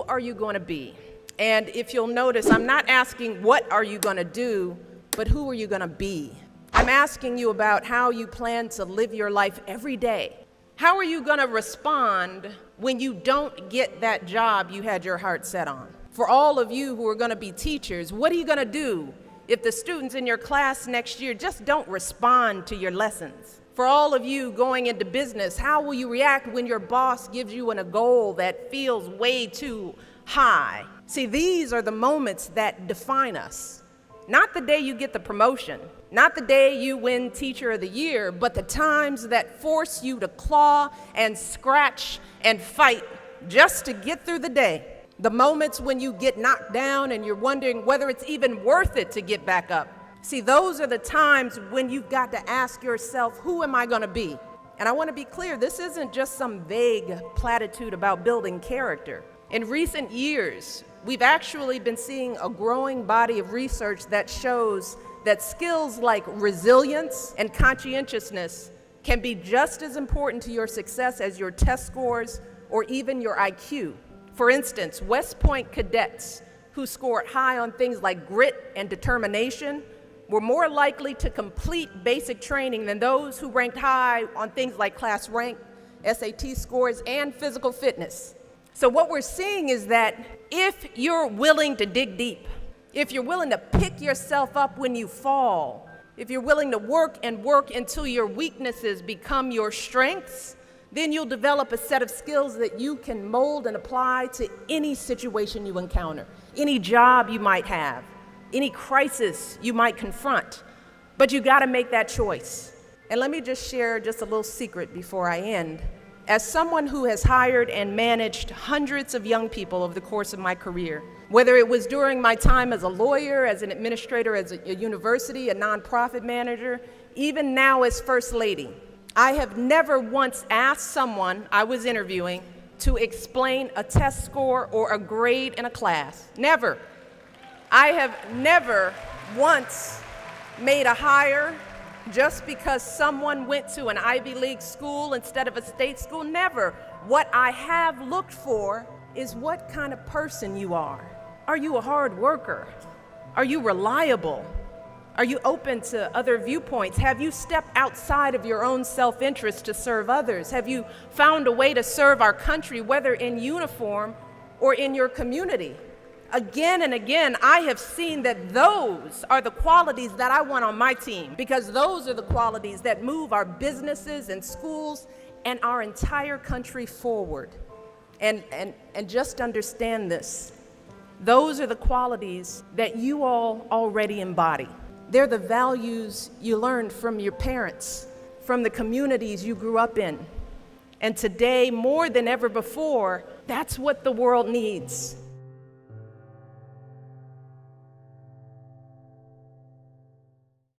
who are you going to be? And if you'll notice, I'm not asking what are you going to do, but who are you going to be? I'm asking you about how you plan to live your life every day. How are you going to respond when you don't get that job you had your heart set on? For all of you who are going to be teachers, what are you going to do if the students in your class next year just don't respond to your lessons? For all of you going into business, how will you react when your boss gives you a goal that feels way too high? See, these are the moments that define us. Not the day you get the promotion, not the day you win Teacher of the Year, but the times that force you to claw and scratch and fight just to get through the day. The moments when you get knocked down and you're wondering whether it's even worth it to get back up. See, those are the times when you've got to ask yourself, who am I going to be? And I want to be clear, this isn't just some vague platitude about building character. In recent years, we've actually been seeing a growing body of research that shows that skills like resilience and conscientiousness can be just as important to your success as your test scores or even your IQ. For instance, West Point cadets who scored high on things like grit and determination were more likely to complete basic training than those who ranked high on things like class rank, SAT scores, and physical fitness. So what we're seeing is that if you're willing to dig deep, if you're willing to pick yourself up when you fall, if you're willing to work until your weaknesses become your strengths, then you'll develop a set of skills that you can mold and apply to any situation you encounter, any job you might have, any crisis you might confront. But you got to make that choice. And let me just share just a little secret before I end. As someone who has hired and managed hundreds of young people over the course of my career, whether it was during my time as a lawyer, as an administrator, as a university, a nonprofit manager, even now as First Lady, I have never once asked someone I was interviewing to explain a test score or a grade in a class. Never. I have never once made a hire just because someone went to an Ivy League school instead of a state school. Never. What I have looked for is what kind of person you are. Are you a hard worker? Are you reliable? Are you open to other viewpoints? Have you stepped outside of your own self-interest to serve others? Have you found a way to serve our country, whether in uniform or in your community? Again and again, I have seen that those are the qualities that I want on my team, because those are the qualities that move our businesses and schools and our entire country forward. And just understand this. Those are the qualities that you all already embody. They're the values you learned from your parents, from the communities you grew up in. And today, more than ever before, that's what the world needs.